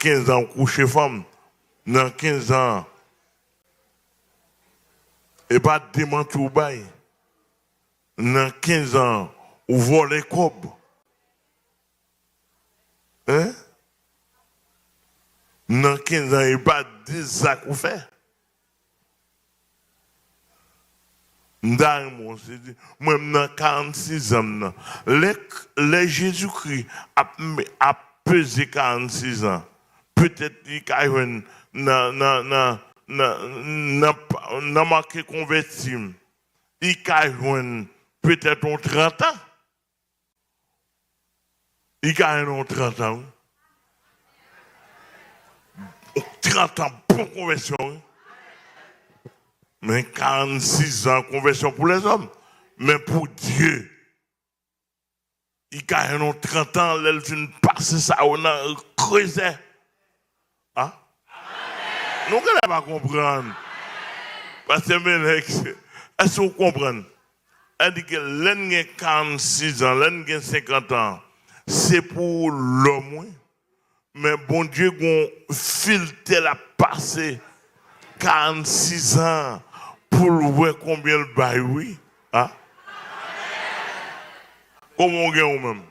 15 ans, coucher femme. Dans 15 ans, et pas démentir ou bail. Dans 15 ans, ou voler cob. Hein? Dans 15 ans, et pas 10 ans qu'on fait. Moi, dans 46 ans, les Jésus-Christ a pesé 46 ans. Peut-être qu'il y a n'a marqué converti. Il y a peut-être 30 ans. Il y a 30 ans. 30 ans pour conversion. Mais 46 ans conversion pour les hommes. Mais pour Dieu, il y a 30 ans, elle vient passer ça, on a creusé. Hein? Nous ne pas comprendre. Parce que, est-ce que vous comprenez? Elle dit que l'un a 46 ans, l'un a 50 ans, c'est pour l'homme. Mais bon Dieu, on filtre la passé 46 ans pour voir combien le bail, oui. Hein? Comment on gagne même?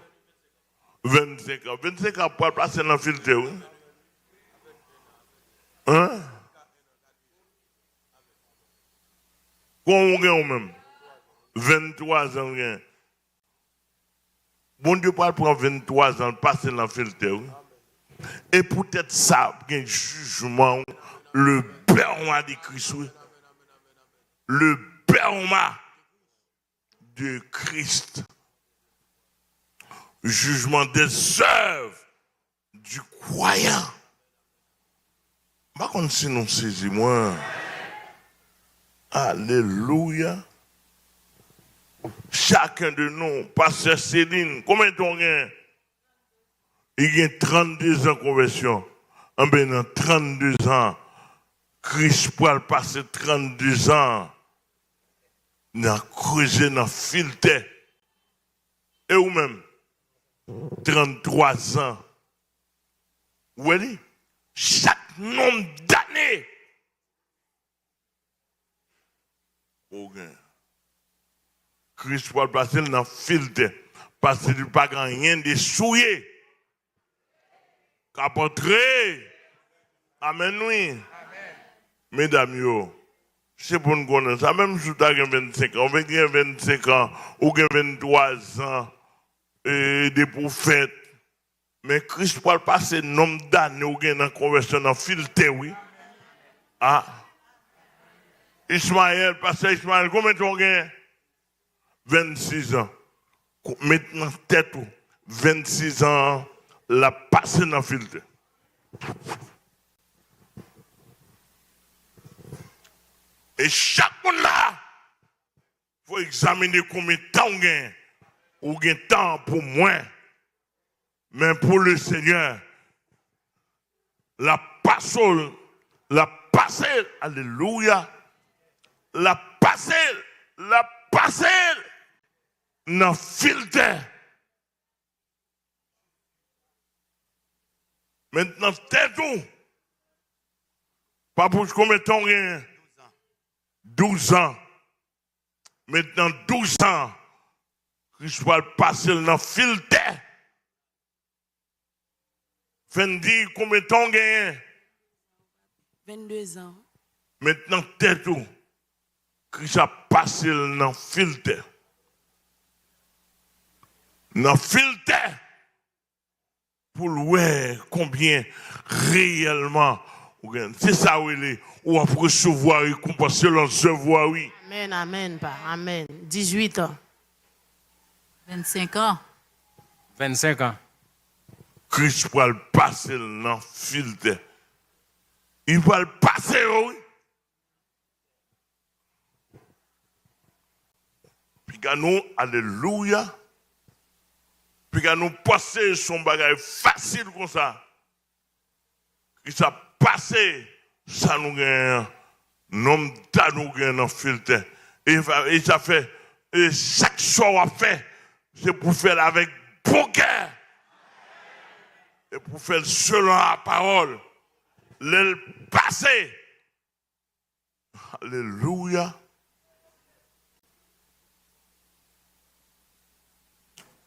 25 ans. 25 ans pour passer dans le filtre, oui. Hein? Comment on gagne même? 23 ans. Bon Dieu parle pour 23 ans, passer dans le filtre, oui. Et peut-être ça, il y a un jugement, le berma de Christ, oui. Le berma de Christ. Jugement des œuvres du croyant. Par contre, si nous saisissons, moi, alléluia. Chacun de nous, pasteur Céline, combien de temps il y a 32 ans de conversion. En ben, 32 ans, Christ pourra passer 32 ans dans creuser, dans filter. Et ou même, 33 ans. Vous voyez? Chaque nombre d'années. Okay. Christ pourra passer dans filter. Parce qu'il n'y a pas rien de souillé. Qu'apporter. Amen, oui. Mesdames, yo, c'est pour nous connaître ça. Même si tu as 25 ans, 25 ans, ou 23 ans, et des prophètes. Mais Christ peut passer nombre d'années ou dans la conversion dans filtre, oui. Ah. Ismaël, pasteur Ismaël, combien de temps gagne? 26 ans. Maintenant, tête, 26 ans, la passe dans le filtre. Et chaque monde là, il faut examiner combien de temps on gagne. Ou gagne temps pour moi. Mais pour le Seigneur, la passe, alléluia, la passe, dans le filtre. Maintenant, t'es tout. Pas pour combien de temps rien? 12 ans. Maintenant, 12 ans. Christ va passer dans le filtre. Fendi, combien de temps rien? 22 ans. Maintenant, t'es tout. Christ a passé dans le filtre. Dans le filtre. Pour voir combien réellement. C'est ça où il est. Ou à recevoir et compenser leurs œuvres, oui. Amen, amen, pas. Amen. 18 ans. 25 ans. 25 ans. Christ va le passer dans le filtre. Il va le passer, oui. Puis quand nous, alléluia. Puis quand nous passer son bagage facile comme ça. Christ a passé, ça nous gagne. Nom ta nous gagne dans le filtre. Et ça fait, et chaque chose à faire, c'est pour faire avec bon cœur. et pour faire selon la parole, le passer. Alléluia.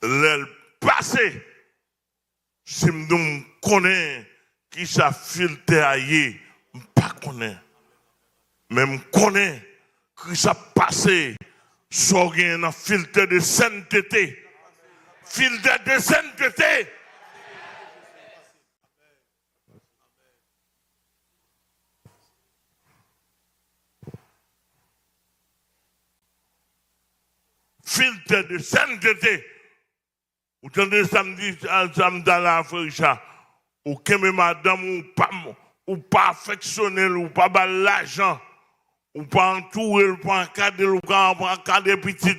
Le passer. Si je connais qui ça filtre aillé, je ne connais pas. Mais je connais qui ça passé, sur un filtre de sainteté. Filtre de sainteté. Filtre de sainteté. Vous entendez samedi dans la Afrique, ou que madame ou pas affectionner, ou pas l'argent, ou pas entourer, ou pas encadrer, ou pas encadrer petit,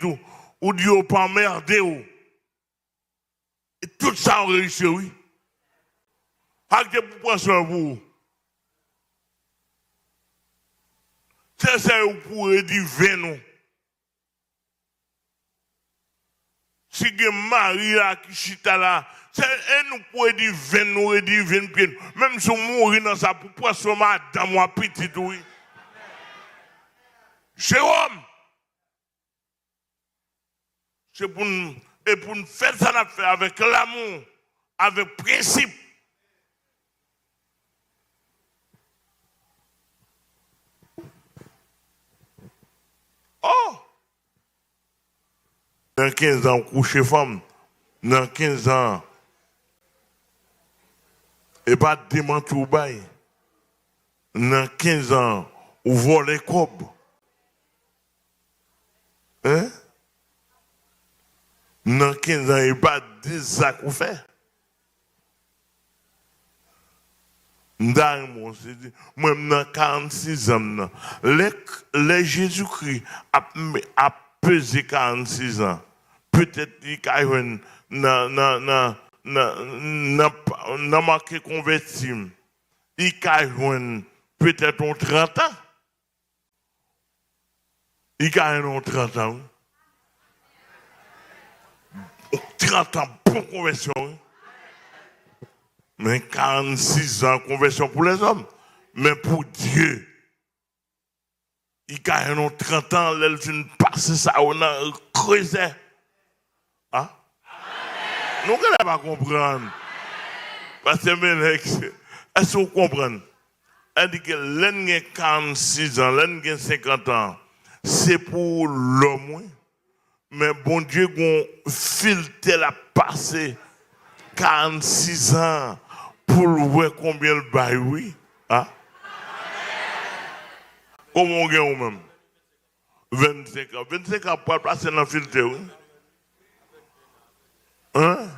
ou Dieu ou pas emmerder. Et tout ça on réussit, oui. Avec des proportions pour vous. C'est ça vous pourrez dire nous. Si vous avez Marie là, qui chita là, nous pouvons dire 20 nous et dire 20 pieds. Même si vous mourrez dans ça, pour poisson madame ou petit, oui. Jérôme, c'est pour nous faire ça avec l'amour, avec principe. Oh! Dans 15 ans, coucher femme. Dans 15 ans, et pas démentir ou bail. Dans 15 ans, ou voler cob. Hein? Dans 15 ans, et pas des sacs ou fait. Moi, dans 46 ans, les Jésus-Christ a pesé 46 ans. Peut-être qu'il n'a marqué converti. Il a peut-être 30 ans. Il a 30 ans. 30 ans pour conversion. Mais 46 ans conversion pour les hommes. Mais pour Dieu, il a 30 ans, il vient passer ça, on a creusé. Hein? Nous ne pouvons pas comprendre. Parce que, est-ce que vous comprenez? Elle dit que l'un a 46 ans, l'un a 50 ans. C'est pour l'homme. Mais bon Dieu, on filtre la passé 46 ans pour voir combien le bail, oui. Hein? Comment on gagne même? 25 ans. 25 ans pour passer dans le filtre, oui. Hein?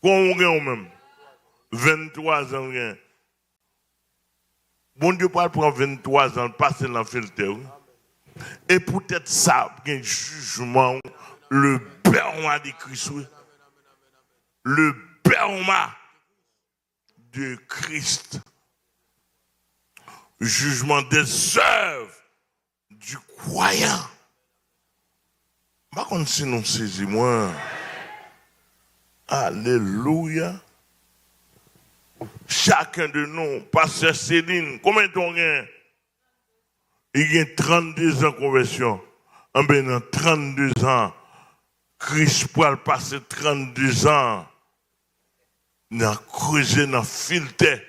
Comment on gagne même? 23 ans. Bon Dieu, pour prendre 23 ans, passer dans le filtre, oui. Et peut-être ça, un jugement, le berma de Christ, oui. Le berma de Christ. Jugement des œuvres du croyant. Par contre, si nous saisissons, moi, alléluia. Chacun de nous, pasteur Céline, combien d'on gagne? Il y a 32 ans de conversion. En bien, 32 ans, Christ pourra passer 32 ans dans creuser, dans filter.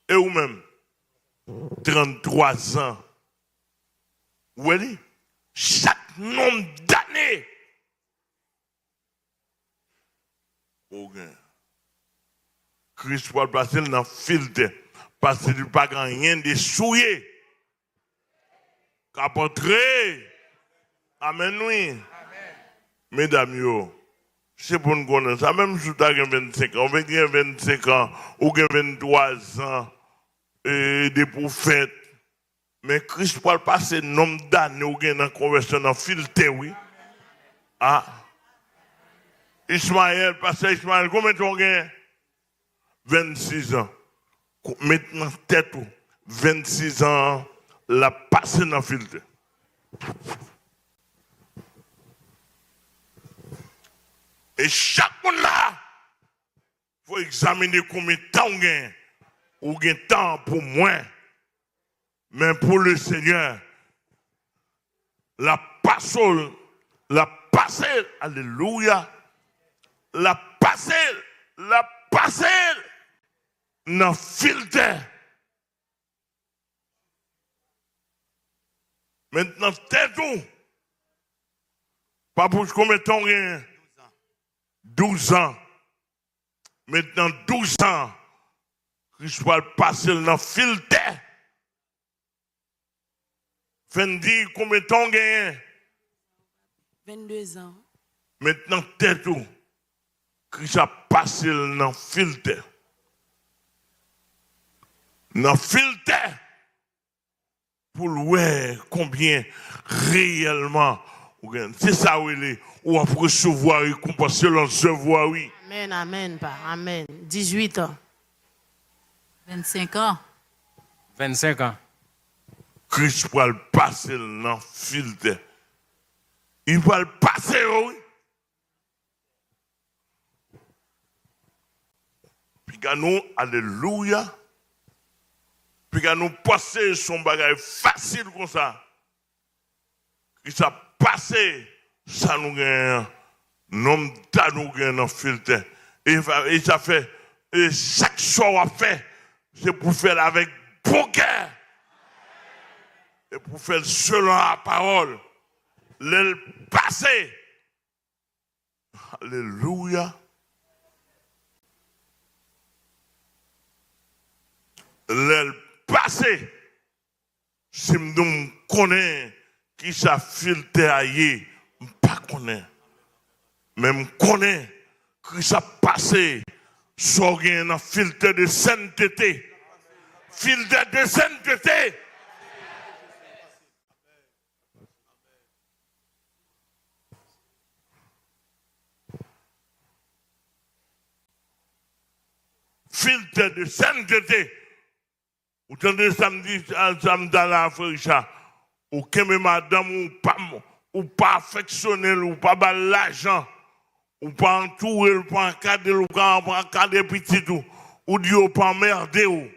Et ou même, 33 ans. Vous voyez? Chaque nombre d'années. Christ pourra passer dans filter. Parce qu'il n'y a pas rien de souillé. Qu'apporter. Amen, oui. Mesdames, yo, c'est pour nous connaître ça. Même si tu as 25 ans, ou 25 ans, ou 23 ans, des prophètes. Mais Christ pourra passer nombre d'années ou dans la conversion dans filtre, oui. Ah. Ismaël, pasteur Ismaël, combien tu as 26 ans. Maintenant, tête, 26 ans, la passé dans le filtre. Et chaque monde là, il faut examiner combien de temps on gagne. Ou gagne temps pour moi. Mais pour le Seigneur, la passole, alléluia, la passée, dans le filtre. Maintenant, t'es tout. Pas pour combien de temps rien? 12 ans. Maintenant, 12 ans. Christ va le passer dans le filtre. Fendi, combien de temps rien? 22 ans. Maintenant, t'es tout. Christ a passé dans le filtre. Dans le filtre. Pour voir combien réellement. C'est ça où il est. Ou après recevoir récompense selon ce voie, oui. Amen, amen, pas. Amen. 18 ans. 25 ans. 25 ans. Christ va le passer dans le filtre. Il va le passer, oui. Puis quand nous, alléluia. Puis quand nous passer son bagage facile comme ça. Christ a passé, ça nous gagne. Non, nous gagne dans le filtre. Et ça fait, et chaque chose à faire, c'est pour faire avec bon cœur. Et pour faire selon la parole. Le passé. Alléluia. Le passé. Si nous connaissons qui ça filtre ailleurs, je ne connais pas. Même connais qui ça passé. Sorgien dans filtre de sainteté. Filtre de sainteté. Filtre de sainteté. Vous entendez samedi dans la frère, ou que madame ou pas affectionner, ou pas l'argent, ou pas entourer, ou pas encadrer, ou pas encadrer petit tout, ou dit ou pas emmerder.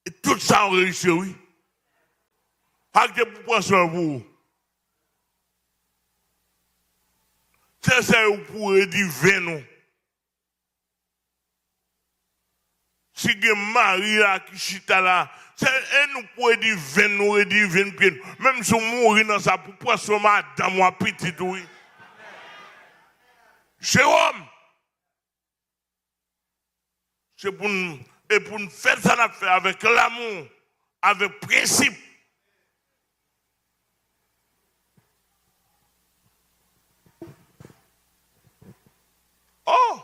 Et tout ça on réussit, oui. Avec des proportions pour vous. C'est ça pour édifier nous. Si vous avez Marie qui chita là, c'est nous pour édifier nous, pied. Même si on mourit dans sa proportion, madame ou petit, oui. Jérôme, c'est pour nous faire ça avec l'amour, avec principe. Oh!